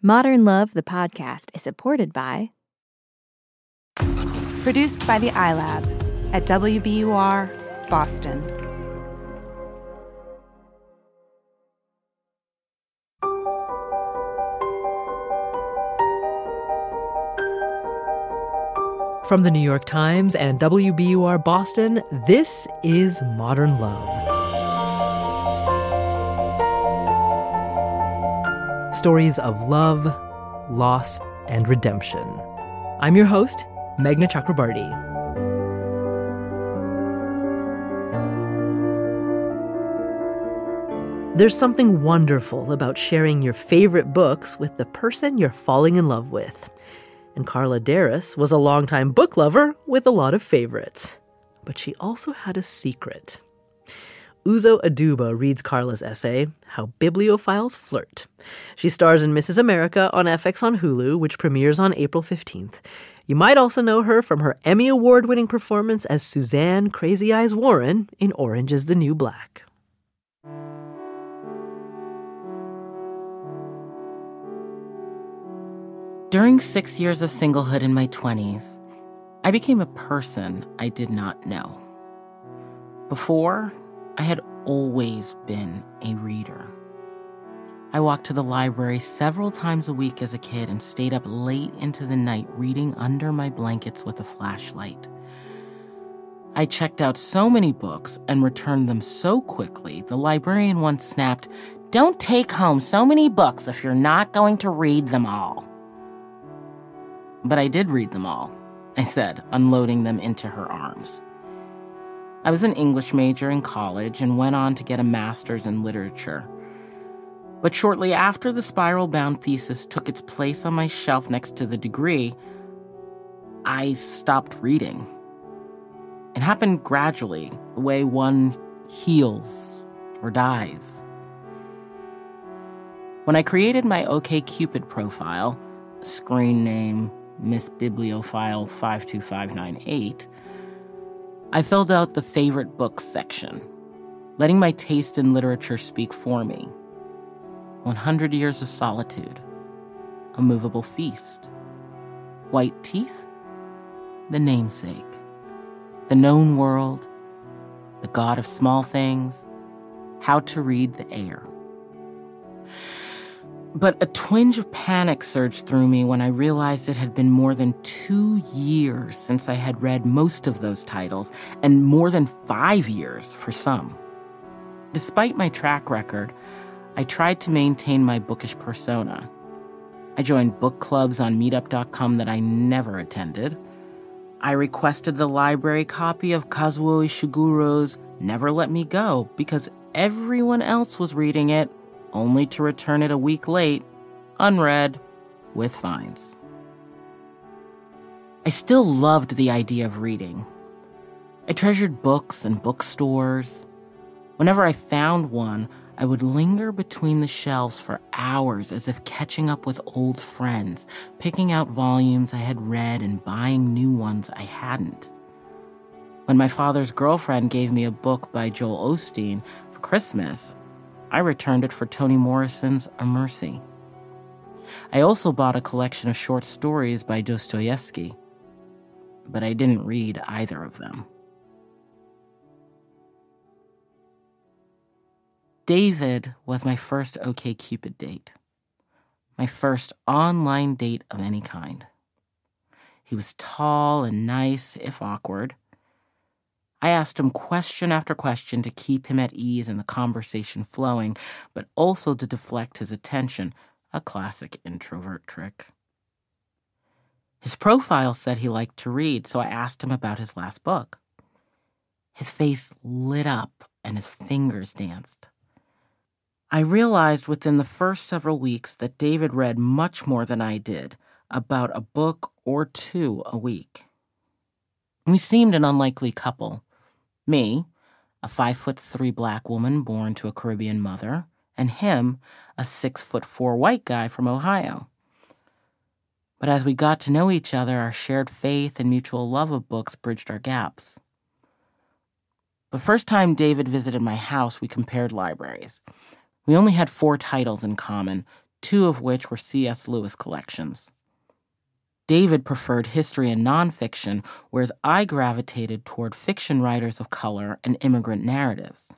Modern Love, the podcast, is supported by... Produced by the iLab at WBUR, Boston. From the New York Times and WBUR Boston, this is Modern Love. Stories of love, loss, and redemption. I'm your host, Meghna Chakrabarty. There's something wonderful about sharing your favorite books with the person you're falling in love with. And Karla Derus was a longtime book lover with a lot of favorites. But she also had a secret. Uzo Aduba reads Karla's essay, How Bibliophiles Flirt. She stars in Mrs. America on FX on Hulu, which premieres on April 15th. You might also know her from her Emmy Award-winning performance as Suzanne Crazy Eyes Warren in Orange is the New Black. During 6 years of singlehood in my 20s, I became a person I did not know. Before, I had always been a reader. I walked to the library several times a week as a kid and stayed up late into the night reading under my blankets with a flashlight. I checked out so many books and returned them so quickly, the librarian once snapped, "Don't take home so many books if you're not going to read them all." But I did read them all, I said, unloading them into her arms. I was an English major in college and went on to get a master's in literature. But shortly after the spiral-bound thesis took its place on my shelf next to the degree, I stopped reading. It happened gradually, the way one heals or dies. When I created my OkCupid profile, screen name Miss Bibliophile 52598, I filled out the favorite books section, letting my taste in literature speak for me. 100 Years of Solitude, A Movable Feast, White Teeth, The Namesake, The Known World, The God of Small Things, How to Read the Air. But a twinge of panic surged through me when I realized it had been more than 2 years since I had read most of those titles, and more than 5 years for some. Despite my track record, I tried to maintain my bookish persona. I joined book clubs on meetup.com that I never attended. I requested the library copy of Kazuo Ishiguro's Never Let Me Go because everyone else was reading it, only to return it a week late, unread, with fines. I still loved the idea of reading. I treasured books and bookstores. Whenever I found one, I would linger between the shelves for hours as if catching up with old friends, picking out volumes I had read and buying new ones I hadn't. When my father's girlfriend gave me a book by Joel Osteen for Christmas, I returned it for Toni Morrison's A Mercy. I also bought a collection of short stories by Dostoevsky, but I didn't read either of them. David was my first OkCupid date, my first online date of any kind. He was tall and nice, if awkward. I asked him question after question to keep him at ease and the conversation flowing, but also to deflect his attention, a classic introvert trick. His profile said he liked to read, so I asked him about his last book. His face lit up and his fingers danced. I realized within the first several weeks that David read much more than I did, about a book or two a week. We seemed an unlikely couple. Me, a 5'3" black woman born to a Caribbean mother, and him, a 6'4" white guy from Ohio. But as we got to know each other, our shared faith and mutual love of books bridged our gaps. The first time David visited my house, we compared libraries. We only had 4 titles in common, 2 of which were C.S. Lewis collections. David preferred history and nonfiction, whereas I gravitated toward fiction writers of color and immigrant narratives.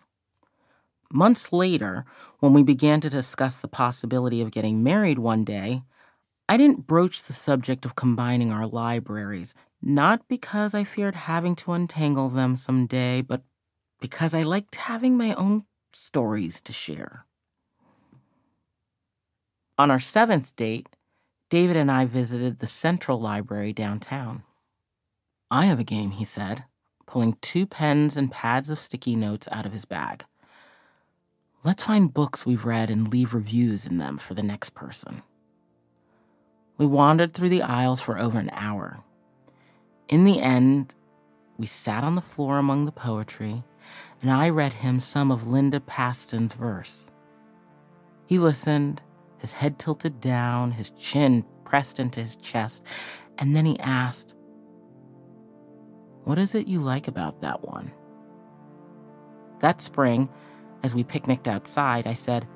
Months later, when we began to discuss the possibility of getting married one day, I didn't broach the subject of combining our libraries, not because I feared having to untangle them someday, but because I liked having my own stories to share. On our 7th date, David and I visited the Central Library downtown. "I have a game," he said, pulling 2 pens and pads of sticky notes out of his bag. "Let's find books we've read and leave reviews in them for the next person." We wandered through the aisles for over an hour. In the end, we sat on the floor among the poetry, and I read him some of Linda Paston's verse. He listened, his head tilted down, his chin pressed into his chest, and then he asked, "What is it you like about that one?" That spring, as we picnicked outside, I said,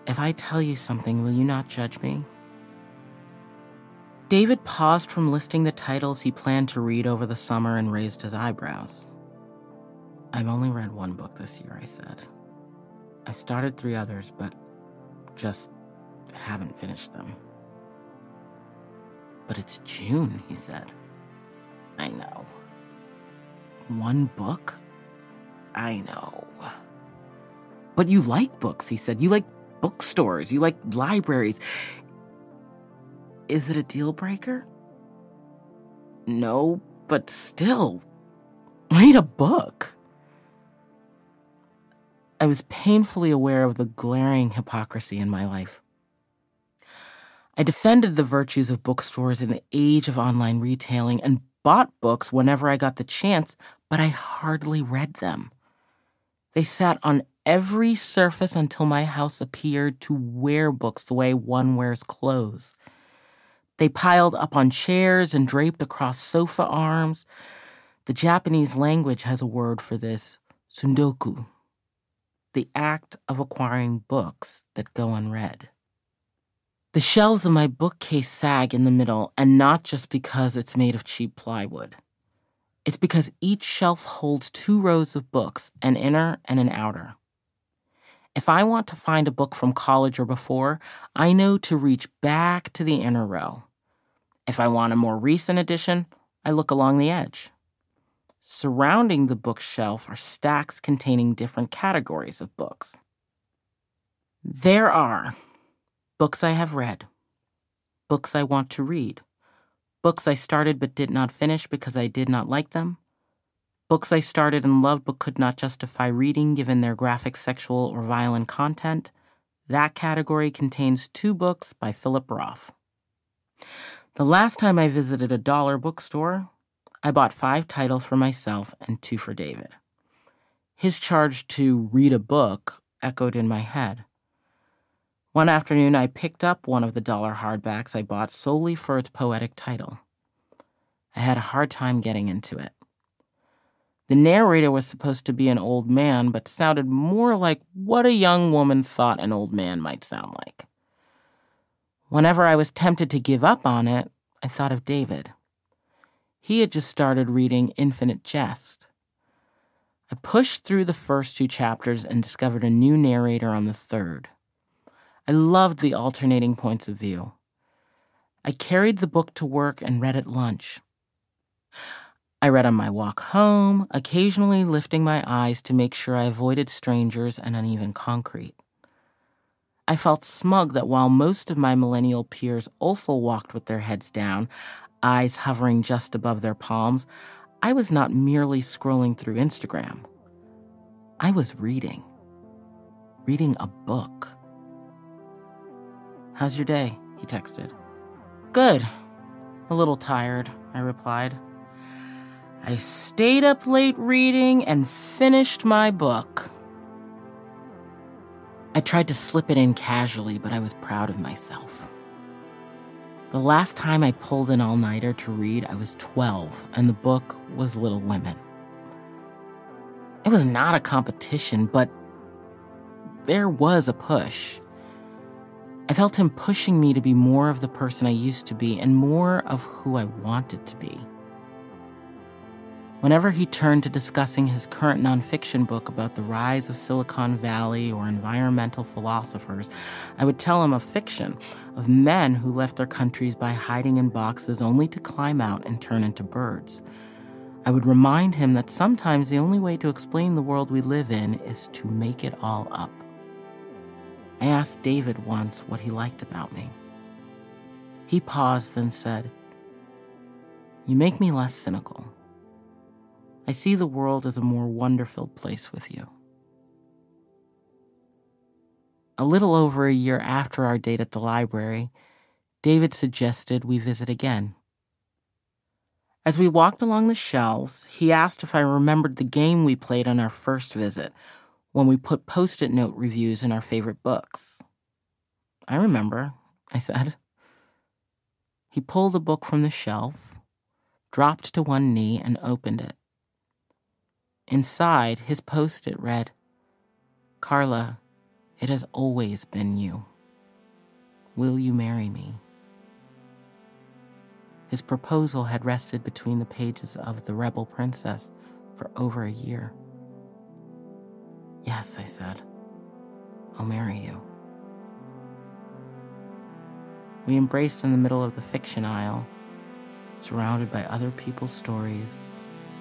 "If I tell you something, will you not judge me?" David paused from listing the titles he planned to read over the summer and raised his eyebrows. "I've only read 1 book this year," I said. "I started 3 others, but just haven't finished them." "But it's June," he said. "I know." "1 book? I know." "But you like books," he said. "You like bookstores. You like libraries. Is it a deal breaker?" "No, but still, read a book." I was painfully aware of the glaring hypocrisy in my life. I defended the virtues of bookstores in the age of online retailing and bought books whenever I got the chance, but I hardly read them. They sat on every surface until my house appeared to wear books the way one wears clothes. They piled up on chairs and draped across sofa arms. The Japanese language has a word for this, sundoku, the act of acquiring books that go unread. The shelves of my bookcase sag in the middle, and not just because it's made of cheap plywood. It's because each shelf holds 2 rows of books, an inner and an outer. If I want to find a book from college or before, I know to reach back to the inner row. If I want a more recent edition, I look along the edge. Surrounding the bookshelf are stacks containing different categories of books. There are books I have read, books I want to read, books I started but did not finish because I did not like them, books I started and loved but could not justify reading given their graphic, sexual, or violent content. That category contains 2 books by Philip Roth. The last time I visited a dollar bookstore, I bought 5 titles for myself and 2 for David. His charge to read a book echoed in my head. One afternoon, I picked up one of the dollar hardbacks I bought solely for its poetic title. I had a hard time getting into it. The narrator was supposed to be an old man, but sounded more like what a young woman thought an old man might sound like. Whenever I was tempted to give up on it, I thought of David. He had just started reading Infinite Jest. I pushed through the first 2 chapters and discovered a new narrator on the 3rd. I loved the alternating points of view. I carried the book to work and read at lunch. I read on my walk home, occasionally lifting my eyes to make sure I avoided strangers and uneven concrete. I felt smug that while most of my millennial peers also walked with their heads down, eyes hovering just above their palms, I was not merely scrolling through Instagram. I was reading a book. "How's your day?" he texted. "Good. A little tired," I replied. I stayed up late reading and finished my book. I tried to slip it in casually, but I was proud of myself. The last time I pulled an all-nighter to read, I was 12, and the book was Little Women. It was not a competition, but there was a push. I felt him pushing me to be more of the person I used to be and more of who I wanted to be. Whenever he turned to discussing his current nonfiction book about the rise of Silicon Valley or environmental philosophers, I would tell him of fiction, of men who left their countries by hiding in boxes only to climb out and turn into birds. I would remind him that sometimes the only way to explain the world we live in is to make it all up. I asked David once what he liked about me. He paused, then said, "You make me less cynical. I see the world as a more wonder-filled place with you." A little over a year after our date at the library, David suggested we visit again. As we walked along the shelves, he asked if I remembered the game we played on our first visit, when we put Post-it note reviews in our favorite books. "I remember," I said. He pulled a book from the shelf, dropped to one knee, and opened it. Inside, his Post-it read, "Karla, it has always been you. Will you marry me?" His proposal had rested between the pages of The Rebel Princess for over a year. "Yes," I said. "I'll marry you." We embraced in the middle of the fiction aisle, surrounded by other people's stories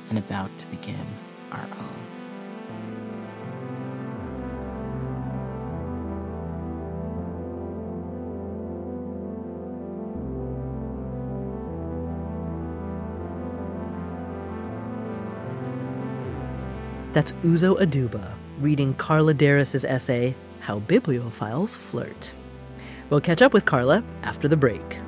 and about to begin our own. That's Uzo Aduba reading Karla Derus' essay, How Bibliophiles Flirt. We'll catch up with Karla after the break.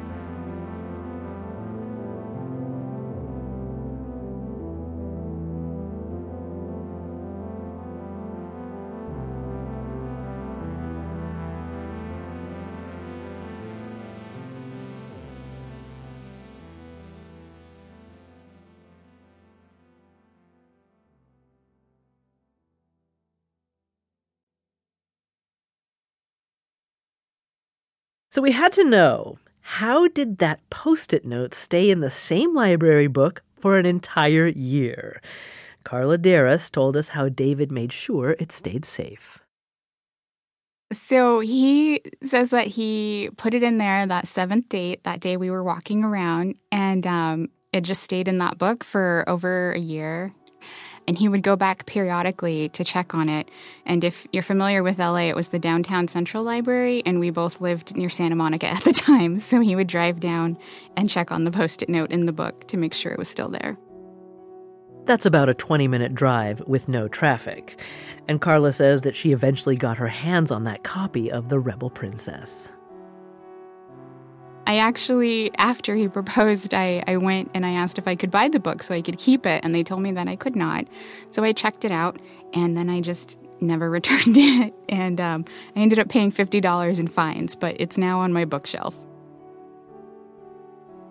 So we had to know, how did that Post-it note stay in the same library book for an entire year? Karla Derus told us how David made sure it stayed safe. So he says that he put it in there that seventh date, that day we were walking around, and it just stayed in that book for over a year. And he would go back periodically to check on it. And if you're familiar with LA, it was the Downtown Central Library, and we both lived near Santa Monica at the time. So he would drive down and check on the Post-it note in the book to make sure it was still there. That's about a 20-minute drive with no traffic. And Karla says that she eventually got her hands on that copy of The Rebel Princess. I actually, after he proposed, I went and I asked if I could buy the book so I could keep it, and they told me that I could not. So I checked it out, and then I just never returned it. And I ended up paying $50 in fines, but it's now on my bookshelf.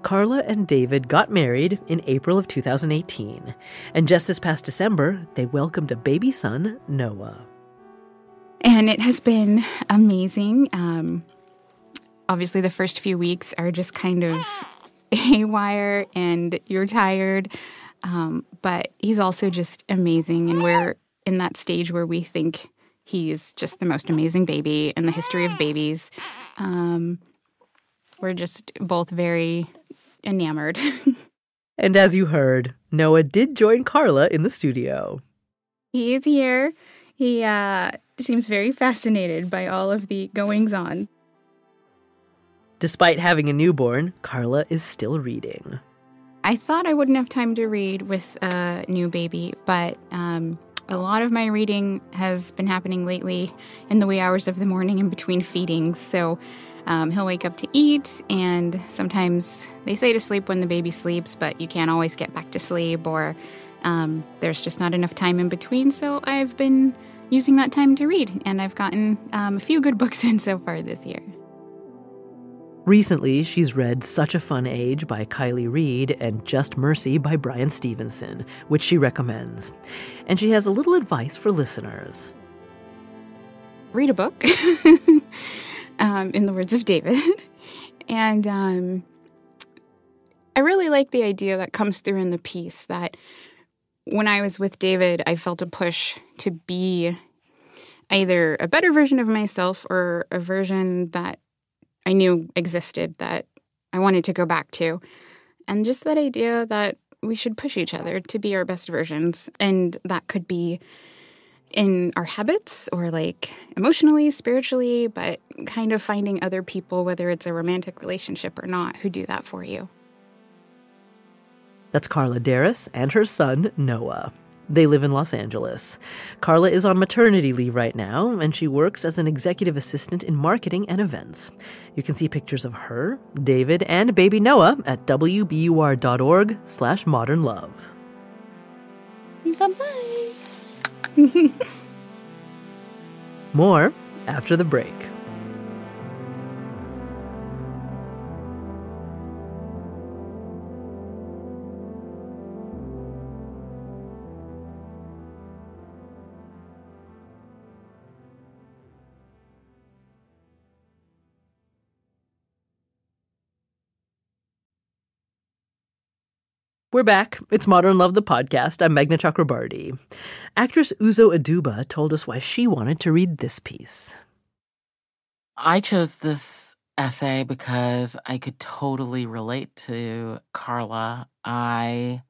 Karla and David got married in April of 2018, and just this past December, they welcomed a baby son, Noah. And it has been amazing. Obviously, the first few weeks are just kind of haywire and you're tired. But he's also just amazing. And we're in that stage where we think he's just the most amazing baby in the history of babies. We're just both very enamored. And as you heard, Noah did join Karla in the studio. He is here. He seems very fascinated by all of the goings-on. Despite having a newborn, Karla is still reading. I thought I wouldn't have time to read with a new baby, but a lot of my reading has been happening lately in the wee hours of the morning in between feedings. So he'll wake up to eat, and sometimes they say to sleep when the baby sleeps, but you can't always get back to sleep, or there's just not enough time in between. So I've been using that time to read, and I've gotten a few good books in so far this year. Recently, she's read Such a Fun Age by Kylie Reed and Just Mercy by Brian Stevenson, which she recommends. And she has a little advice for listeners. Read a book. in the words of David. And I really like the idea that comes through in the piece that when I was with David, I felt a push to be either a better version of myself or a version that I knew existed that I wanted to go back to. And just that idea that we should push each other to be our best versions. And that could be in our habits or like emotionally, spiritually, but kind of finding other people, whether it's a romantic relationship or not, who do that for you. That's Karla Derus and her son, Noah. They live in Los Angeles. Karla is on maternity leave right now, and she works as an executive assistant in marketing and events. You can see pictures of her, David, and baby Noah at wbur.org/modernlove. Bye-bye. More after the break. We're back. It's Modern Love, the podcast. I'm Meghna Chakrabarti. Actress Uzo Aduba told us why she wanted to read this piece. I chose this essay because I could totally relate to Karla. I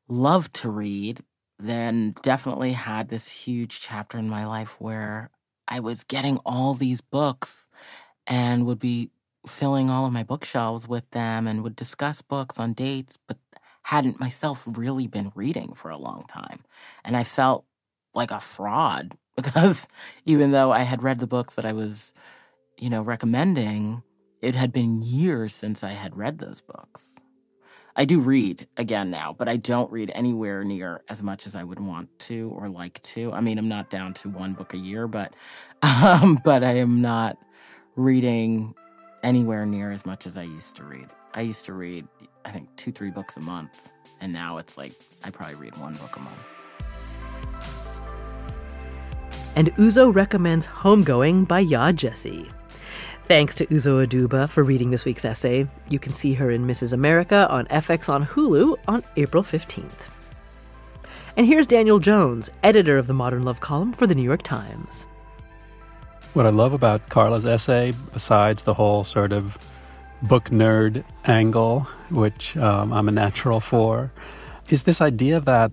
love to read, then definitely had this huge chapter in my life where I was getting all these books and would be filling all of my bookshelves with them and would discuss books on dates, but hadn't myself really been reading for a long time. And I felt like a fraud because even though I had read the books that I was, recommending, it had been years since I had read those books. I do read again now, but I don't read anywhere near as much as I would want to or like to. I mean, I'm not down to one book a year, but I am not reading anywhere near as much as I used to read. I used to read, I think, 2-3 books a month, and now it's like I probably read 1 book a month. And Uzo recommends Homegoing by Ya Jessie. Thanks to Uzo Aduba for reading this week's essay. You can see her in Mrs. America on FX on Hulu on April 15th. And here's Daniel Jones, editor of the Modern Love column for the New York Times. What I love about Karla's essay, besides the whole sort of book nerd angle, which I'm a natural for, is this idea that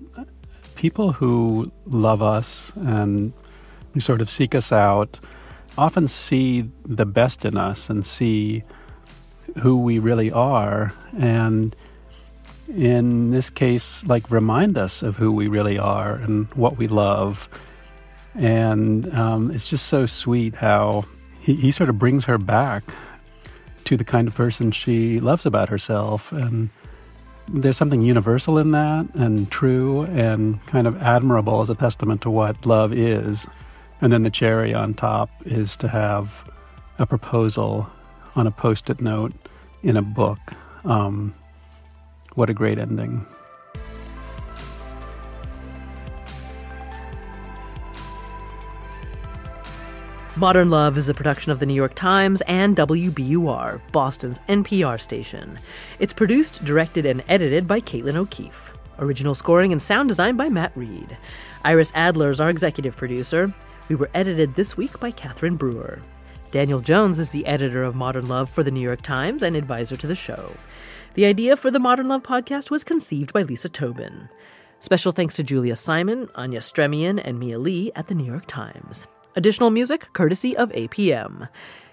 people who love us and who sort of seek us out often see the best in us and see who we really are, and in this case, remind us of who we really are and what we love. And it's just so sweet how he sort of brings her back to the kind of person she loves about herself. And there's something universal in that and true and kind of admirable as a testament to what love is. And then the cherry on top is to have a proposal on a Post-it note in a book. What a great ending. Modern Love is a production of the New York Times and WBUR, Boston's NPR station. It's produced, directed, and edited by Caitlin O'Keefe. Original scoring and sound design by Matt Reed. Iris Adler is our executive producer. We were edited this week by Catherine Brewer. Daniel Jones is the editor of Modern Love for the New York Times and advisor to the show. The idea for the Modern Love podcast was conceived by Lisa Tobin. Special thanks to Julia Simon, Anya Stremian, and Mia Lee at the New York Times. Additional music courtesy of APM.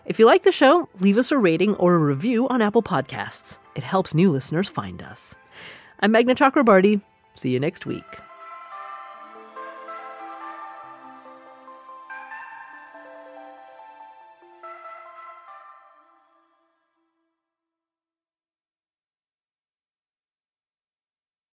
If you like the show, leave us a rating or a review on Apple Podcasts. It helps new listeners find us. I'm Meghna Chakrabarti. See you next week.